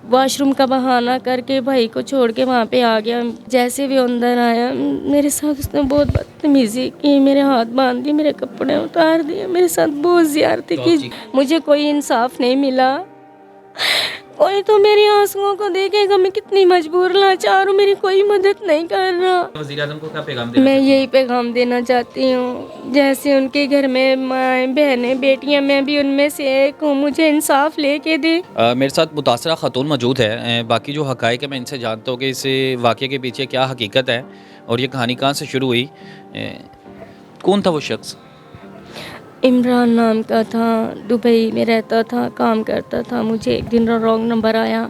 Washroom का बहाना करके भाई को छोड़ के वहाँ पे आ गया। जैसे भी अंदर आया मेरे साथ उसने बहुत बदतमीज़ी की, मेरे हाथ बांध दिए, मेरे कपड़े उतार दिए, मेरे साथ बहुत ज़्यादती की। मुझे कोई इंसाफ नहीं मिला। कोई तो मेरी आंसुओं को देखेगा, मैं कितनी मजबूर लाचार हूँ, मेरी कोई मदद नहीं कर रहा। वज़ीर आज़म को क्या पैगाम देना मैं चाहती यही पैगाम देना चाहती हूँ, जैसे उनके घर में माएँ बहनें बेटियाँ, मैं भी उनमें से एक हूँ, मुझे इंसाफ लेके दे। मेरे साथ मुतासरा ख़ातून मौजूद है। बाकी जो हक़ाइक़ है मैं इनसे जानता हूँ कि इस वाक़ये के पीछे क्या हकीकत है और ये कहानी कहाँ से शुरू हुई। कौन था वो शख्स? इमरान नाम का था, दुबई में रहता था, काम करता था। मुझे एक दिन रॉन्ग नंबर आया,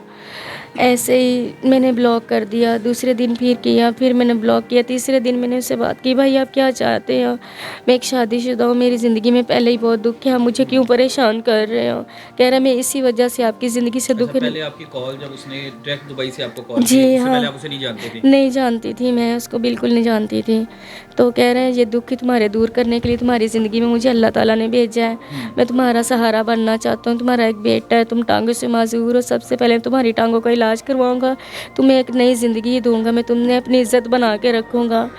ऐसे ही मैंने ब्लॉक कर दिया। दूसरे दिन फिर किया, फिर मैंने ब्लॉक किया। तीसरे दिन मैंने उससे बात की, भाई आप क्या चाहते हो? मैं एक शादीशुदा हूँ, मेरी ज़िंदगी में पहले ही बहुत दुख है, आप मुझे क्यों परेशान कर रहे हो? कह रहा मैं इसी वजह से आपकी ज़िंदगी से दुख पहले आपकी कॉल जब उसने डायरेक्ट दुबई से आपको कॉल की, जी उससे हाँ, पहले आप उसे नहीं जानती थी? नहीं जानती थी, मैं उसको बिल्कुल नहीं जानती थी। तो कह रहे हैं ये दुख ही तुम्हारे दूर करने के लिए तुम्हारी ज़िंदगी में मुझे अल्लाह ताला ने भेजा है। मैं तुम्हारा सहारा बनना चाहता हूँ, तुम्हारा एक बेटा है, तुम टांगों से माज़ूर हो, सबसे पहले तुम्हारी टांगों का इलाज करवाऊँगा, तुम्हें एक नई ज़िंदगी दूँगा, मैं तुमने अपनी इज़्ज़त बना के रखूँगा।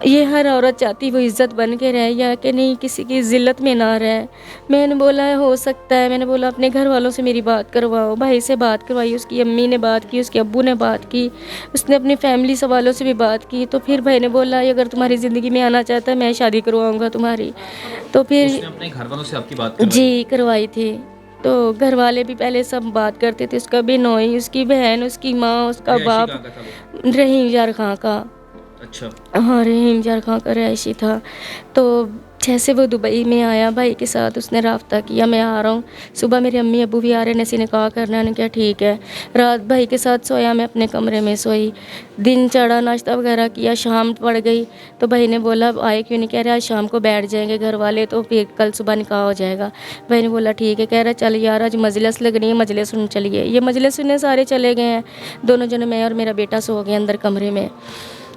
ये हर औरत चाहती वो इज़्ज़त बन के रहे, या कि नहीं किसी की ज़िल्लत में ना रहे। मैंने बोला हो सकता है, मैंने बोला अपने घर वालों से मेरी बात करवाओ। भाई से बात करवाई, उसकी अम्मी ने बात की, उसके अब्बू ने बात की, उसने अपनी फैमिली से वालों से भी बात की। तो फिर भाई ने बोला अगर तुम्हारी ज़िंदगी में आना चाहता है मैं शादी करवाऊँगा तुम्हारी। तो फिर उसने अपने घर वालों से आपकी बात करवाई? जी करवाई थी। तो घर वाले भी पहले सब बात करते थे, उसका बिनोई, उसकी बहन, उसकी माँ, उसका रिहायशी बाप, कहाँ का था वो? रहीम यार खां का। अच्छा। हाँ, रहीम यार खां का रहायशी था। तो जैसे वो दुबई में आया भाई के साथ उसने राब्ता किया, मैं आ रहा हूँ, सुबह मेरे अम्मी अब्बू भी आ रहे हैं, नसी ने कहा करना है, क्या ठीक है। रात भाई के साथ सोया, मैं अपने कमरे में सोई। दिन चढ़ा, नाश्ता वगैरह किया, शाम पड़ गई। तो भाई ने बोला आए क्यों नहीं? कह रहे आज शाम को बैठ जाएंगे घर वाले, तो फिर कल सुबह निकाह हो जाएगा। भाई ने बोला ठीक है। कह रहा चल यार आज मजलिस लग रही है, मजलिस सुन चलिए। ये मजलिस सुनने सारे चले गए हैं, दोनों जने मैं और मेरा बेटा सो गए अंदर कमरे में।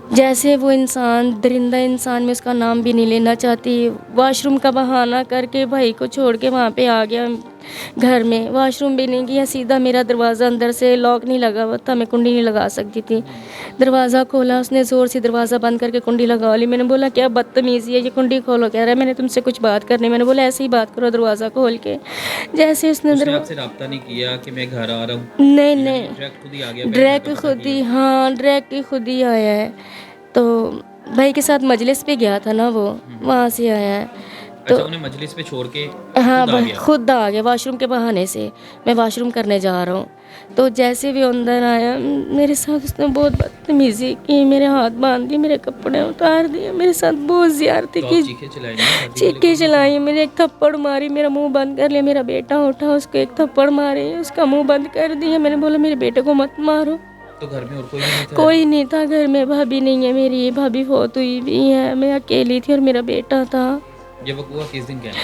जैसे वो इंसान, दरिंदा इंसान, मैं उसका नाम भी नहीं लेना चाहती, वॉशरूम का बहाना करके भाई को छोड़ के वहाँ पे आ गया घर में। वॉशरूम भी नहीं गया, सीधा मेरा दरवाज़ा अंदर से लॉक नहीं लगा हुआ था, मैं कुंडी नहीं लगा सकती थी। दरवाज़ा खोला उसने, ज़ोर से दरवाज़ा बंद करके कुंडी लगा ली। मैंने बोला क्या बदतमीज़ी है, ये कुंडी खोलो। कह रहा है मैंने तुमसे कुछ बात करनी। मैंने बोला ऐसे ही बात करो दरवाज़ा खोल के। जैसे उसने आपसे राब्ता नहीं किया कि मैं घर आ रहा हूँ? नहीं यानी नहीं, डायरेक्ट खुद ही आ गया, डायरेक्ट खुद ही, हाँ डायरेक्ट खुद ही आया है। तो भाई के साथ मजलिस पे गया था ना वो, वहाँ से आया है। तो अच्छा, उन्हें मजलिस पे छोड़ के हाँ खुद आ गया? खुद आ गया वॉशरूम के बहाने से, मैं वॉशरूम करने जा रहा हूँ। तो जैसे भी अंदर आया मेरे साथ उसने बहुत बदतमीज़ी की, मेरे हाथ बांध दिए, मेरे कपड़े उतार दिए, मेरे साथ बहुत ज़्यादती की, चीखें चलाई ना? चीखें चलाई, मेरे एक थप्पड़ मारी, मेरा मुंह बंद कर लिया। मेरा बेटा उठा, उसको एक थप्पड़ मारे, उसका मुंह बंद कर दिया। मैंने बोला मेरे बेटे को मत मारो। तो घर में और कोई भी नहीं था? कोई नहीं था घर में, भाभी नहीं है मेरी, भाभी फौत हुई भी है, मैं अकेली थी और मेरा बेटा था। ये वक़्त हुआ किस दिन का है?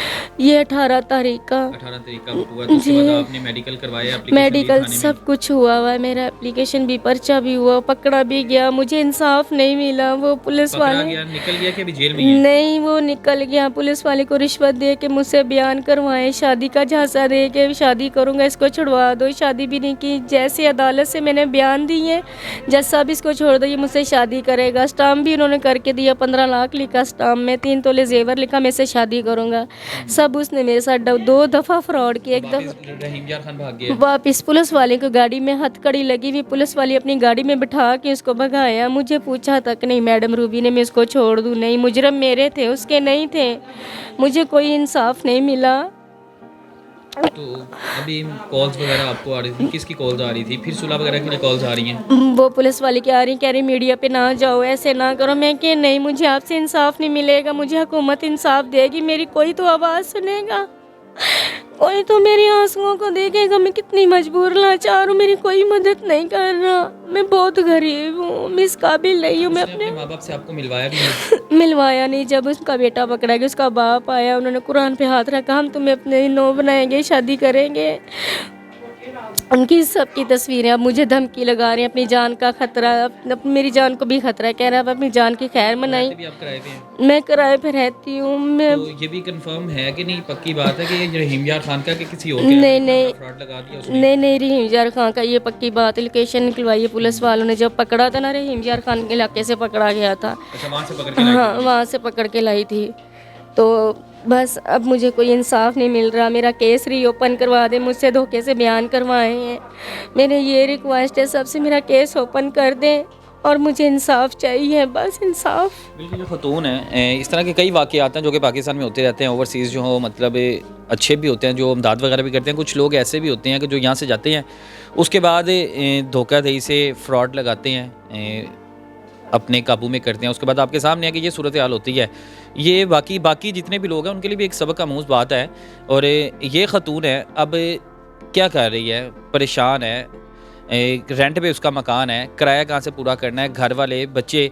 ये 18 तारीख का। 18 तारीख का वक़्त हुआ, तो उसके बाद आपने मेडिकल करवाया, एप्लीकेशन दी मेडिकल थाने में? सब कुछ हुआ है, मेरा एप्लीकेशन भी, पर्चा भी हुआ, पकड़ा भी गया, मुझे इंसाफ नहीं मिला। वो पुलिस पकड़ा वाले गया, निकल गया कि अभी जेल में ही है? नहीं, वो निकल गया। पुलिस वाले को रिश्वत दे के मुझसे बयान करवाए, शादी का झांसा दे के शादी करूंगा, इसको छुड़वा दो। शादी भी नहीं की। जैसे अदालत से मैंने बयान दिए, जज साहब इसको छोड़ दो, ये मुझसे शादी करेगा। स्टाम्प भी उन्होंने करके दिया, 15 लाख लिखा स्टाम्प में, 3 तोले जेवर लिखा, मैं इससे शादी करूंगा। सब उसने मेरे साथ 2 दफ़ा फ्रॉड किया। एक दफ़ा रहीम यार खान भाग गया? वापिस पुलिस वाले को गाड़ी में हथकड़ी लगी हुई, पुलिस वाले अपनी गाड़ी में बिठा के उसको भगाया। मुझे पूछा तक नहीं मैडम रूबी ने मैं उसको छोड़ दूँ? नहीं, मुजरम मेरे थे, उसके नहीं थे। मुझे कोई इंसाफ नहीं मिला। तो अभी कॉल्स वगैरह आपको आ रही थी, किसकी कॉल्स आ रही थी? फिर सुलह वगैरह की कॉल्स आ रही हैं? वो पुलिस वाली क्या आ रही, कह रही मीडिया पे ना जाओ, ऐसे ना करो। मैं कि नहीं, मुझे आपसे इंसाफ नहीं मिलेगा, मुझे हुकूमत इंसाफ देगी, मेरी कोई तो आवाज़ सुनेगा, कोई तो मेरी आंसुओं को देखेगा, मैं कितनी मजबूर लाचार हूँ, मेरी कोई मदद नहीं कर रहा, मैं बहुत गरीब हूँ, मैं इस काबिल नहीं हूँ। मैं अपने माँ बाप से आपको मिलवाया भी नहीं? मिलवाया नहीं। जब उसका बेटा पकड़ा गया, उसका बाप आया, उन्होंने कुरान पे हाथ रखा, हम तुम्हें अपने नो बनाएंगे, शादी करेंगे। ان کی سب کی تصویریں اب مجھے دھمکی لگا رہے ہیں، اپنی جان کا خطرہ، میری جان کو بھی خطرہ ہے، کہہ رہا ہے اب اپنی جان کی خیر منائیں۔ بھی آپ کرائے پہ ہیں میں کرائے پہ رہتی ہوں میں۔ تو یہ بھی کنفرم ہے کہ نہیں، پکی بات ہے کہ یہ رحیم یار خان کا کہ کسی اور نہیں فراڈ لگا دیا اس نے؟ نہیں رحیم یار خان کا یہ پکی بات ہے، لوکیشن نکلوائی ہے پولیس والوں نے، جب پکڑا تھا نا رحیم یار خان کے علاقے سے پکڑا گیا تھا، اچھا وہاں سے پکڑ کے لائی ہاں وہاں سے پکڑ کے لائی تھی۔ تو بس اب مجھے کوئی انصاف نہیں مل رہا، میرا کیس ری اوپن کروا دیں، مجھ سے دھوکے سے بیان کروائے ہیں، میرے یہ ریکویسٹ ہے سب سے، میرا کیس اوپن کر دیں اور مجھے انصاف چاہیے، بس انصاف۔ بالکل جو خاتون ہیں، اس طرح کے کئی واقعات ہیں جو کہ پاکستان میں ہوتے رہتے ہیں، اوورسیز جو ہوں مطلب اچھے بھی ہوتے ہیں جو امداد وغیرہ بھی کرتے ہیں، کچھ لوگ ایسے بھی ہوتے ہیں کہ جو یہاں سے جاتے ہیں اس کے بعد دھوکہ دہی سے فراڈ لگاتے ہیں، اپنے قابو میں کرتے ہیں، اس کے بعد آپ کے سامنے ہے کہ یہ صورتحال ہوتی ہے۔ یہ باقی جتنے بھی لوگ ہیں ان کے لیے بھی ایک سبق آموز بات ہے، اور یہ خاتون ہے اب کیا کر رہی ہے، پریشان ہے، رینٹ پہ اس کا مکان ہے، کرایہ کہاں سے پورا کرنا ہے، گھر والے بچے۔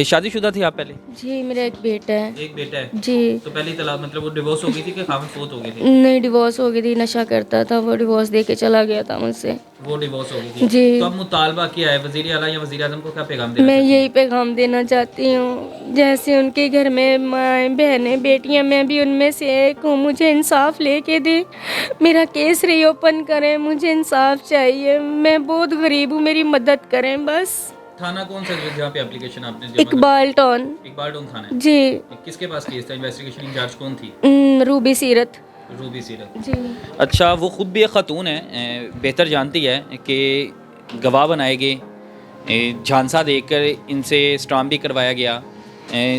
شادی شدہ تھی آپ پہلے؟ جی میرا ایک بیٹا ہے۔ ایک بیٹا ہے؟ جی۔ تو پہلی طلاق مطلب وہ ڈیورس ہو گئی تھی کہ خاوند فوت ہو گئے تھے؟ نہیں ڈیورس ہو گئی تھی، نشہ کرتا تھا وہ، ڈیورس دے کے چلا گیا تھا مجھ سے۔ وہ ڈیورس ہو گئی تھی؟ جی۔ تو اب مطالبہ کیا ہے، وزیر اعلیٰ یا وزیر اعظم کو کیا پیغام دینا میں چاہتی ہیں؟ یہی پیغام دینا چاہتی ہوں، جیسے ان کے گھر میں مائیں بہنیں بیٹیاں، میں بھی ان میں سے ایک ہوں، مجھے انصاف لے کے دیں، میرا کیس ری اوپن کریں، مجھے انصاف چاہیے، میں بہت غریب ہوں، میری مدد کریں بس۔ تھانہ کون سا جہاں پہ اپلیکیشن آپ نے جمع اقبال ٹاؤن۔ اقبال ٹاؤن تھانہ ہے؟ جی۔ کس کے پاس کیس تھا، انویسٹیگیشن انچارج کون تھی؟ روبی سیرت۔ روبی سیرت۔ جی۔ اچھا وہ خود بھی ایک خاتون ہے، بہتر جانتی ہے کہ گواہ بنائے گئے، جھانسا دے کر ان سے اسٹامپ بھی کروایا گیا،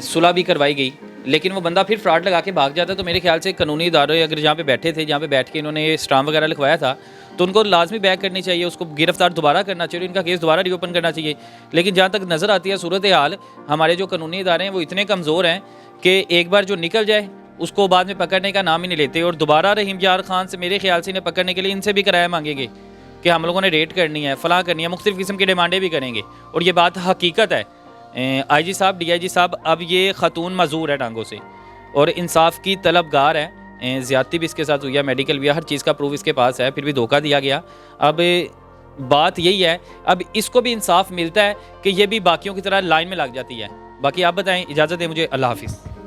صلح بھی کروائی گئی، لیکن وہ بندہ پھر فراڈ لگا کے بھاگ جاتا ہے۔ تو میرے خیال سے قانونی ادارے اگر جہاں پہ بیٹھے تھے، جہاں پہ بیٹھ کے انہوں نے اسٹامپ وغیرہ لکھوایا تھا، تو ان کو لازمی بیک کرنی چاہیے، اس کو گرفتار دوبارہ کرنا چاہیے، ان کا کیس دوبارہ ری اوپن کرنا چاہیے۔ لیکن جہاں تک نظر آتی ہے صورتحال، ہمارے جو قانونی ادارے ہیں وہ اتنے کمزور ہیں کہ ایک بار جو نکل جائے اس کو بعد میں پکڑنے کا نام ہی نہیں لیتے، اور دوبارہ رحیم یار خان سے میرے خیال سے انہیں پکڑنے کے لیے ان سے بھی کرایہ مانگیں گے کہ ہم لوگوں نے ریڈ کرنی ہے، فلاں کرنی ہے، مختلف قسم کی ڈیمانڈیں بھی کریں گے، اور یہ بات حقیقت ہے۔ آئی جی صاحب، ڈی آئی جی صاحب، اب یہ خاتون معذور ہے ٹانگوں سے اور انصاف کی طلبگار ہے، زیادتی بھی اس کے ساتھ ہوئی ہے، میڈیکل بھی ہے، ہر چیز کا پروف اس کے پاس ہے، پھر بھی دھوکہ دیا گیا۔ اب بات یہی ہے، اب اس کو بھی انصاف ملتا ہے کہ یہ بھی باقیوں کی طرح لائن میں لگ جاتی ہے۔ باقی آپ بتائیں، اجازت ہے مجھے، اللہ حافظ۔